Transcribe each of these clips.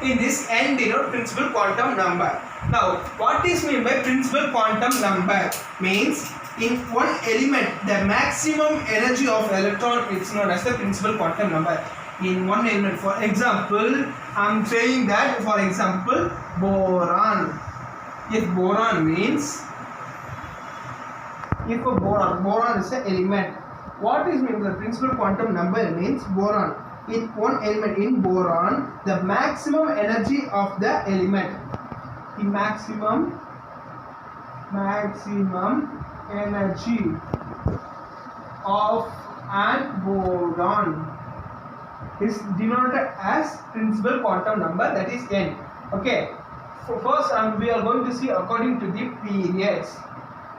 In this n denote principal quantum number. Now, what is meant by principal quantum number? Means in one element, the maximum energy of electron is known as the principal quantum number. In one element, for example, I am saying that, for example, boron. If boron means, if a boron is an element, what is meant by principal quantum number means boron. In one element in boron, the maximum energy of the element, the maximum energy of an boron is denoted as principal quantum number, that is n. Okay. So first we are going to see according to the periods.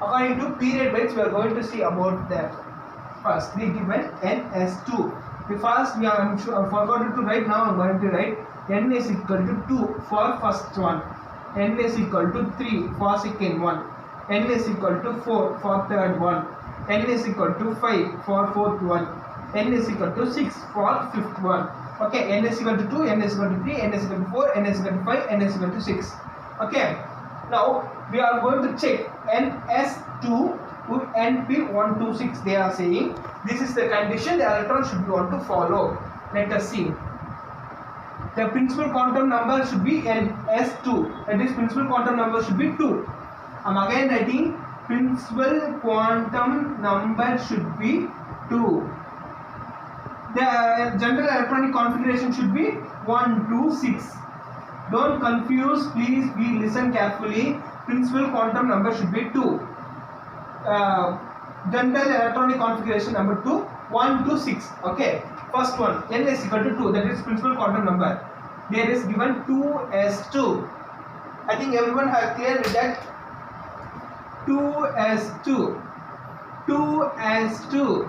According to period wise, we are going to see about that. First, we given n as 2. First, I forgot to write. Now I am going to write n is equal to 2 for first one, n is equal to 3 for second one, n is equal to 4 for third one, n is equal to 5 for fourth one, n is equal to 6 for fifth one. Okay, n is equal to 2, n is equal to 3, n is equal to 4, n is equal to 5, n is equal to 6. Okay, now we are going to check NS2 to NP126. They are saying this is the condition the electron should want to follow. Let us see. The principal quantum number should be NS2. That is, principal quantum number should be 2. I am again writing principal quantum number should be 2. The general electronic configuration should be 1, 2, 6. Don't confuse, please listen carefully. Principal quantum number should be 2. General electronic configuration number 2, 1, 2, 6. Okay. First one, n is equal to 2. That is principal quantum number. There is given 2s2. I think everyone has clear with that. 2s2. 2s2.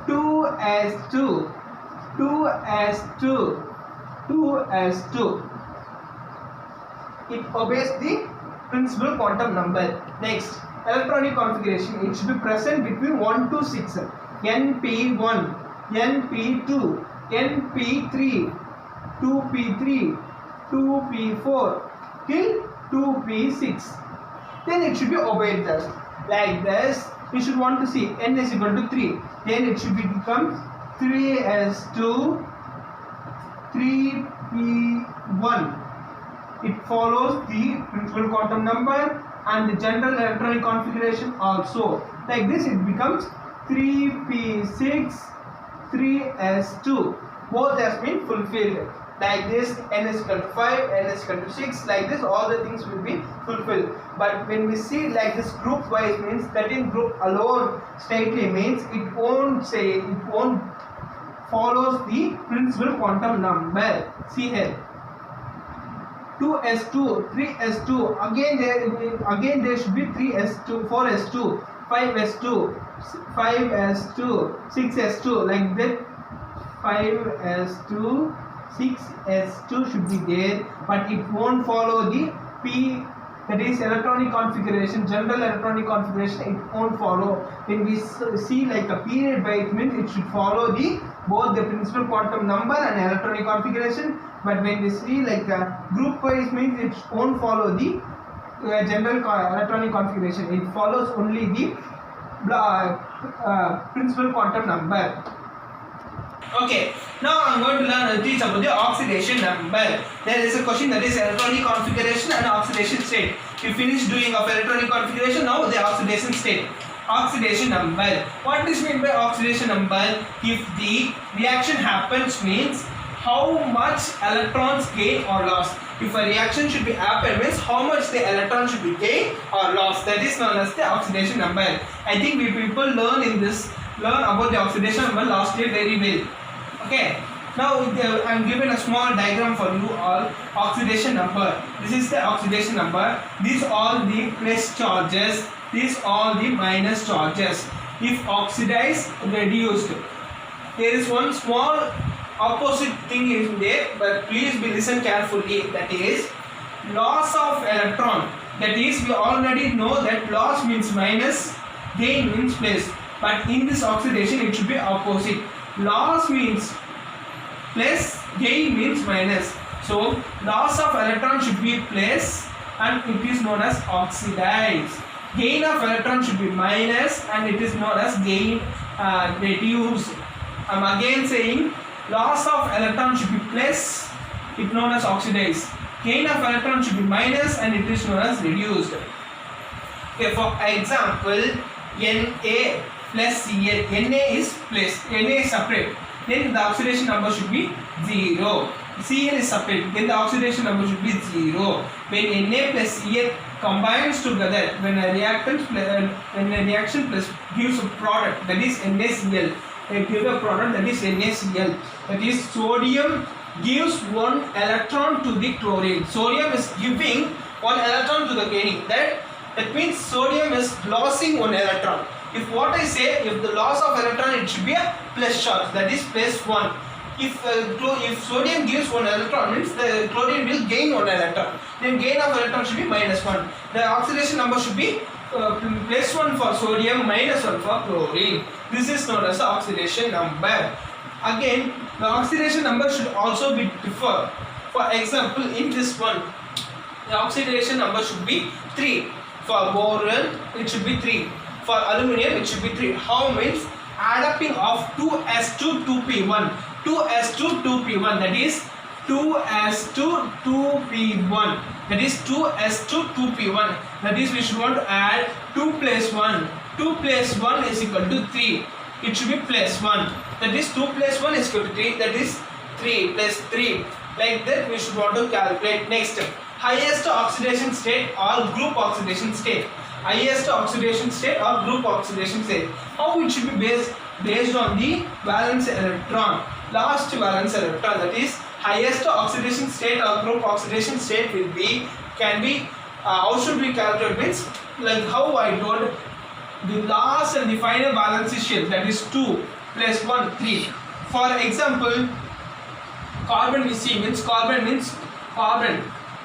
2s2. 2s2. 2s2. It obeys the principal quantum number. Next, electronic configuration. It should be present between 1 to 6. NP1, NP2, NP3, 2p3, 2p4 till 2p6. Then it should be obeyed thus. Like this, we should want to see n is equal to 3. Then it should become 3s2, 3p1. It follows the principal quantum number and the general electronic configuration also. Like this, it becomes 3p6, 3s2. Both has been fulfilled. Like this, n is equal to 5, n is equal to 6. Like this, all the things will be fulfilled. But when we see like this group wise, means 13 group alone straightly means it won't follows the principal quantum number. See here. 2s2, 3s2, again there should be 3s2, 4s2, 5s2, 5s2, 6s2, like that. 5s2, 6s2 should be there, but it won't follow the p, that is electronic configuration, general electronic configuration. It won't follow. When we see like a period by, it means it should follow the both the principal quantum number and electronic configuration. But when we see like a group wise, means it won't follow the general electronic configuration. It follows only the principal quantum number. Okay, now I am going to learn teach about the oxidation number. There is a question, that is electronic configuration and oxidation state. You finish doing of electronic configuration, now the oxidation state. Oxidation number. What is meant by oxidation number? If the reaction happens, means how much electrons gain or lost. If a reaction should be happen, means how much the electron should be gained or lost. That is known as the oxidation number. I think we people learn about the oxidation number last year very well. Okay. Now I am given a small diagram for you all. Oxidation number. This is the oxidation number. These all the plus charges. These all the minus charges. If oxidized, reduced. There is one small opposite thing is there, but please be listen carefully. That is loss of electron. That is, we already know that loss means minus, gain means plus. But in this oxidation, it should be opposite. Loss means plus, gain means minus. So loss of electron should be plus and it is known as oxidize. Gain of electron should be minus and it is known as gain reduced. I am again saying loss of electron should be plus, it known as oxidize. Gain of electron should be minus and it is known as reduced. Okay, for example, Na plus Cl. Na is plus, Na is separate, then the oxidation number should be 0. Cl is separate, then the oxidation number should be 0. When Na plus Cl combines together, when a reaction plus gives a product, that is NaCl, it gives a product that is NaCl. That is sodium gives one electron to the chlorine. Sodium is giving one electron to the chlorine. That means sodium is losing one electron. If what I say, if the loss of electron, it should be a plus charge, that is plus 1. If sodium gives one electron, means the chlorine will gain one electron. Then gain of electron should be minus 1. The oxidation number should be plus 1 for sodium, minus 1 for chlorine. This is known as the oxidation number. Again, the oxidation number should also be differ. For example, in this one, the oxidation number should be 3. For boron, it should be 3. For aluminium, it should be 3. How means adapting of 2s2 2p1. 2s2 2p1, that is 2s2 2p1. That is 2s2 2p1. That is we should want to add 2 plus 1. 2 plus 1 is equal to 3. It should be plus 1. That is 2 plus 1 is equal to 3. That is 3 plus 3. Like that we should want to calculate. Next, highest oxidation state or group oxidation state. Highest oxidation state or group oxidation state. How it should be based on the valence electron. Last valence electron, that is highest oxidation state or group oxidation state will be, can be, how should we calculate means, like how I told, the last and the final valence shell, that is 2 plus 1 3. For example, carbon we see means carbon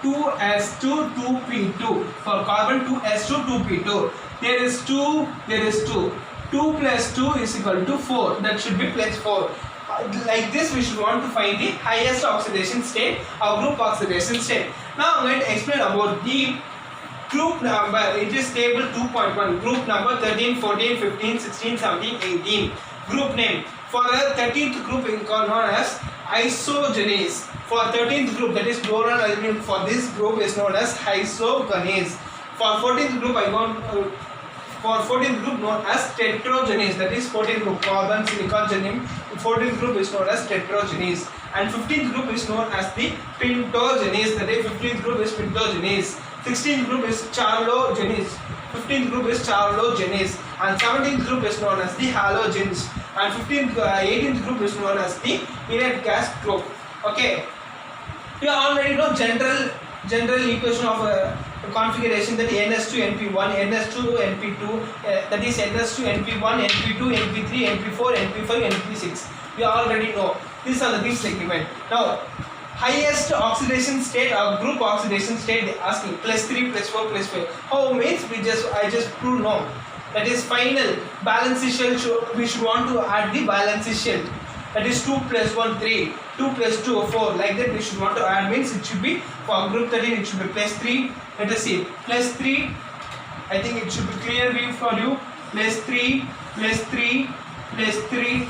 2s2 2p2. For carbon 2s2 2p2. There is 2. 2 plus 2 is equal to 4. That should be plus 4. Like this we should want to find the highest oxidation state or group oxidation state. Now I am going to explain about the group number. It is table 2.1. Group number 13, 14, 15, 16, 17, 18. Group name. For a 13th group is known as isogenase. For 13th group, that is boron aluminum, for this group is known as isogenase. For 14th group known as tetrogenase, that is 14th group, carbon, silicon, germanium. 14th group is known as tetrogenase. And 15th group is known as the pentogenase, that is 15th group is pentogenase. 16th group is charlogenase. 15th group is charlogenase. And 17th group is known as the halogens. And 18th group is known as the inert gas group. Okay. We already know general equation of configuration, that NS2 NP1, NS2 NP2, that is NS2 NP1, NP2, NP3, NP4, NP5, NP6. We already know. These are the things like given. Now, highest oxidation state or group oxidation state, they asking plus 3, plus 4, plus 5. How means I just prove no. That is final valence shell. We should want to add the valence shell. That is 2 plus 1 3, 2 plus 2 4. Like that we should want to add, means it should be for group 13 it should be plus 3. Let us see, plus 3. I think it should be clear view for you. Plus 3, plus 3, plus 3,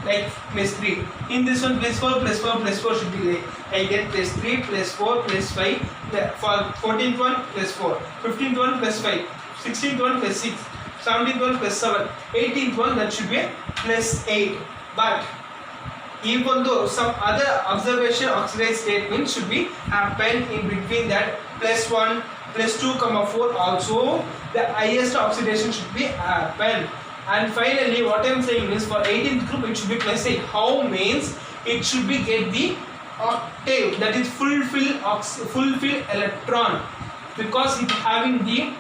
like plus 3. In this one plus 4, plus 4, plus 4 should be like that, plus 3, plus 4, plus 5. For 14th one plus 4, 15th one plus 5, 16th one plus 6, 17th one plus 7, 18th one that should be plus 8. But even though some other observation oxidized statement should be happen in between that plus 1, plus 2, 4 also the highest oxidation should be happen. And finally what I am saying is for 18th group it should be plus 8. How means it should be get the octave, that is fulfill electron, because it having the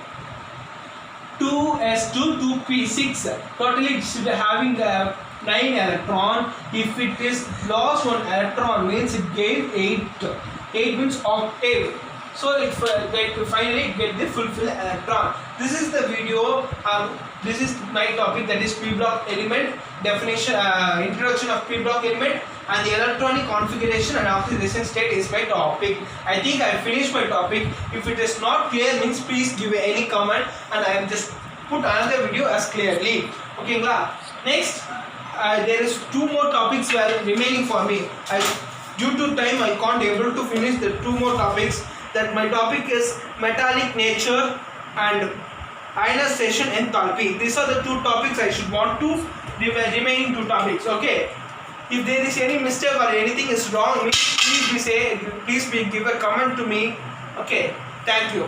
2s2 2p6. Totally it should be having 9 electron. If it is lost 1 electron means it gained 8. 8 means octave. So it finally get the fulfill electron. This is the video. This is my topic, that is p block element definition, introduction of p block element. and the electronic configuration and oxidation state is my topic. I think I finished my topic. If it is not clear means please give any comment and I am just put another video as clearly. Okay, next there is 2 more topics were remaining for me. Due to time I can't able to finish the 2 more topics. That my topic is metallic nature and ionization enthalpy. These are the 2 topics I should want to remaining 2 topics. Okay. If there is any mistake or anything is wrong, please give a comment to me. Okay. Thank you.